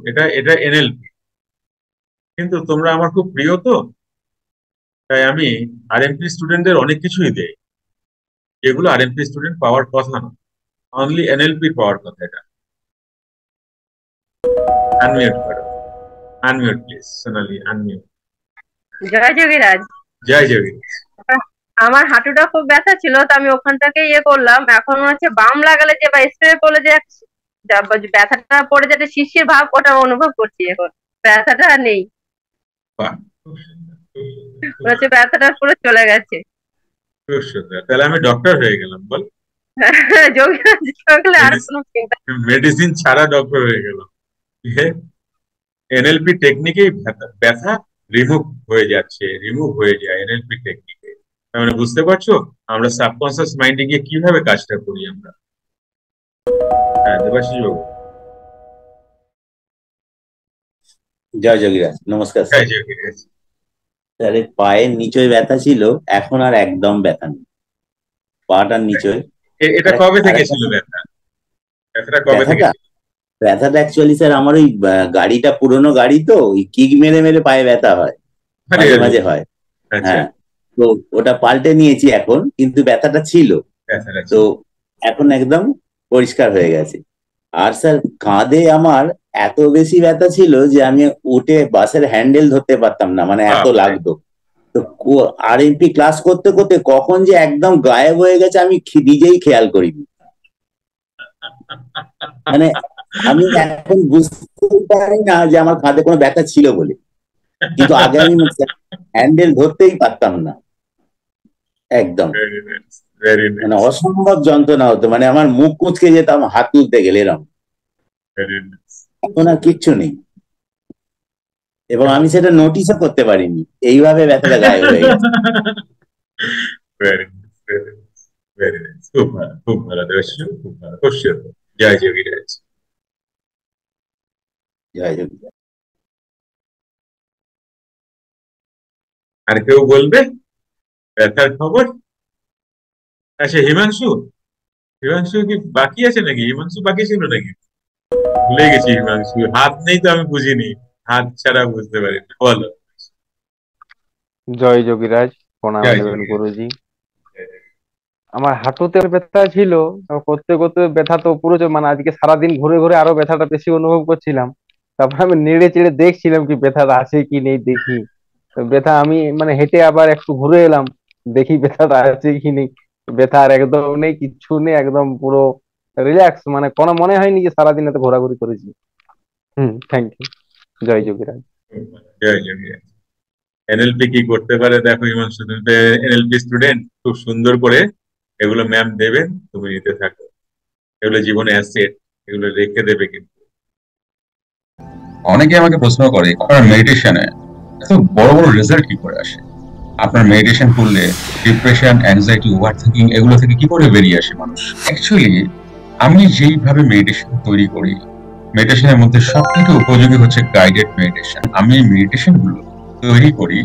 এটা এটা এনএলপি, কিন্তু তোমরা আমার খুব প্রিয় তো, তাই আমি আরএমপি স্টুডেন্টদের অনেক কিছুই দেই, যেগুলো আরএমপি স্টুডেন্ট পাওয়ার কথা না, অনলি এনএলপি পাওয়ার কথা। এটা আনমিউট করো, আনমিউট প্লিজ, সোনালি আনমিউট। জয় যোগীরাজ। জয় জয়। আমার হাঁটুটা খুব ব্যথা ছিল, তো আমি ওখান থেকে করলাম। এখন হচ্ছে বাম লাগালে যে বা স্প্রে করলে যে ব্যথাটা পড়ে যেটা শিশির ভাব, ওটা অনুভব করছি এখন। ব্যথাটা আর নেই, বাহ, মনে হচ্ছে ব্যথাটা পুরো চলে গেছে। খুব সুন্দর, তাহলে আমি ডক্টর হয়ে গেলাম বল। যোগীরাজ থাকলে আর কোনো চিন্তা। মেডিসিন ছাড়া ডক্টর হয়ে গেলাম। এনএলপি টেকনিকেই ব্যথা রিমুভ হয়ে যাচ্ছে, রিমুভ হয়ে যায় এনএলপি টেকনিকে। তার মানে বুঝতে পারছো আমরা সাবকনসিয়াস মাইন্ডে গিয়ে কিভাবে কাজটা করি আমরা। হ্যাঁ দেবাশিস বাবু। জয় যোগীরাজ, নমস্কার স্যার। জয় জয়। স্যার পায়ের নিচয় ব্যথা ছিল, এখন আর একদম ব্যথা নেই পাটার নিচয়। এটা কবে থেকে ছিল ব্যথা? ব্যথাটা কবে থেকে ব্যথাটা ছিল? ব্যথাটা অ্যাকচুয়ালি স্যার আমার ওই গাড়িটা পুরোনো গাড়ি তো, ওই কিক মেরে মেরে পায়ে ব্যথা হয়, আরে মাঝে আরে, মাঝে হয়। আচ্ছা। হ্যাঁ, তো ওটা পাল্টে নিয়েছি এখন, কিন্তু ব্যথাটা ছিল। ব্যথাটা তো ছিল। এখন একদম পরিষ্কার হয়ে গেছে। আর স্যার কাঁধে আমার এত বেশি ব্যথা ছিল যে আমি উঠে বাসের হ্যান্ডেল ধরতে পারতাম না, মানে এত বাপরে। লাগতো। তো আরএমপি ক্লাস করতে করতে কখন যে একদম গায়েব হয়ে গেছে আমি নিজেই খেয়াল করিনি। মানে আমি এখন বুঝতে পারি না যে আমার কাঁধে কোনো ব্যথা ছিল বলে, কিন্তু আগে আমি হ্যান্ডেল ধরতেই পারতাম না একদম। ভেরি নাইস, ভেরি মানে নাইস, অসম্ভব যন্ত্রণা হতো, মানে আমার মুখ কুঁচকে যেতাম হাত তুলতে গেলে এরকম। Very nice. এখন আর কিচ্ছু নেই, এবং আমি সেটা নোটিশও করতে পারিনি, এইভাবে ব্যথাটা গায়েব হয়ে গেছে। Very nice, very nice, very nice, খুব ভালো, খুব ভালো দেবাশিস বাবু, খুব ভালো, খুব সুন্দর। জয় যোগীরাজ। জয় যোগী। আর কেউ বলবে ব্যথার খবর? আচ্ছা হিমাংশু, হিমাংশু কি বাকি আছে নাকি? হিমাংশু বাকি ছিল নাকি? ভুলে গেছি হিমাংশু, হাত নেই তো আমি বুঝিনি, হাত ছাড়া বুঝতে পারিনি, বলো। জয় যোগীরাজ, প্রণাম জয় নেবেন যোগীরাজ। গুরুজি। আমার হাঁটুতে ব্যথা ছিল, করতে করতে ব্যথা তো পুরো মানে আজকে সারাদিন ঘুরে ঘুরে আরো ব্যথাটা বেশি অনুভব করছিলাম। তারপর আমি নেড়ে চেড়ে দেখছিলাম কি ব্যথাটা আছে কি নেই দেখি। তো ব্যথা আমি মানে হেঁটে আবার একটু ঘুরে এলাম, দেখি ব্যথাটা আছে কি নেই। ব্যথা আর একদম নেই, কিচ্ছু নেই, একদম পুরো রিল্যাক্স, মানে কোনো মনে হয়নি যে সারাদিন এত ঘোরাঘুরি করেছি। Thank you. জয় যোগীরাজ। জয় যোগীরাজ। এনএলপি কি করতে পারে দেখো হিমাংশু, তুমি তো এনএলপি স্টুডেন্ট, খুব সুন্দর করে এগুলো ম্যাম দেবেন, তুমি নিতে থাকো, এগুলো জীবনে অ্যাসেট, এগুলো রেখে দেবে কিন্তু। অনেকে আমাকে প্রশ্ন করে আপনার মেডিটেশনে এত বড় বড় রেজাল্ট কি করে আসে, আপনার মেডিটেশন করলে ডিপ্রেশন, অ্যাংজাইটি, ওভার থিঙ্কিং এগুলো থেকে কি করে বেরিয়ে আসে মানুষ। অ্যাকচুয়ালি আমি যেইভাবে মেডিটেশন তৈরি করি, মেডিটেশনের মধ্যে সবথেকে উপযোগী হচ্ছে গাইডেড মেডিটেশন। আমি এই মেডিটেশন গুলো তৈরি করি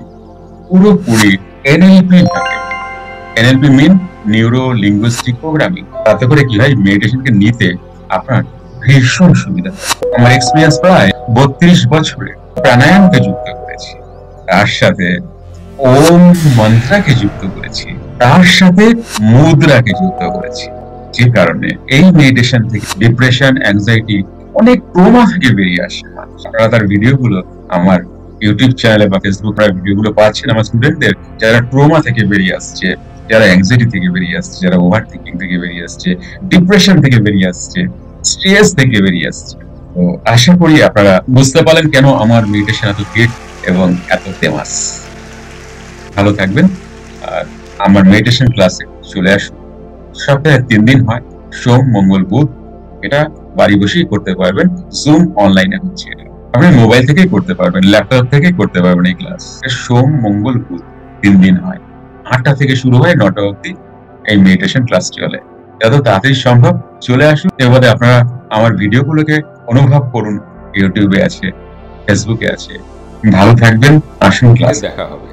পুরোপুরি এনএলপি ভাবে। এনএলপি মিন নিউরো লিঙ্গুইস্টিক প্রোগ্রামিং। তাতে করে কি হয়, মেডিটেশনকে নিতে আপনার ভীষণ সুবিধা। আমার এক্সপিরিয়েন্স প্রায় 32 বছরে প্রাণায়ামকে যুক্ত করেছি, তার সাথে ওম মন্ত্রাকে যুক্ত করেছি, তার সাথে মুদ্রাকে যুক্ত করেছি। যে কারণে এই মেডিটেশন থেকে ডিপ্রেশন, অ্যাংজাইটি, অনেক ট্রমা থেকে বেরিয়ে আসে। আপনারা তার ভিডিওগুলো আমার ইউটিউব চ্যানেলে বা ফেসবুক ভিডিওগুলো পাচ্ছেন আমার স্টুডেন্টদের, যারা ট্রমা থেকে বেরিয়ে আসছে, যারা অ্যাংজাইটি থেকে বেরিয়ে আসছে, যারা ওভার থিঙ্কিং থেকে বেরিয়ে আসছে, ডিপ্রেশন থেকে বেরিয়ে আসছে, স্ট্রেস থেকে বেরিয়ে আসছে। তো আশা করি আপনারা বুঝতে পারলেন কেন আমার মেডিটেশন এত হিট এবং এত ফেমাস। ভালো থাকবেন, আর আমার মেডিটেশন ক্লাসে চলে আসুন। সপ্তাহে 3 দিন হয়, সোম, মঙ্গল, বুধ। এটা বাড়ি বসেই করতে পারবেন, জুম অনলাইনে হচ্ছে। এটা আপনি মোবাইল থেকেই করতে পারবেন, ল্যাপটপ থেকেই করতে পারবেন। এই ক্লাস সোম, মঙ্গল, বুধ 3 দিন হয়, 8টা থেকে শুরু হয়, 9টা অবধি এই মেডিটেশন ক্লাস চলে। যত তাড়াতাড়ি সম্ভব চলে আসুন। এবারে আপনারা আমার ভিডিওগুলোকে অনুভব করুন, ইউটিউবে আছে, ফেসবুকে আছে। ভালো থাকবেন, আসুন ক্লাস দেখা হবে।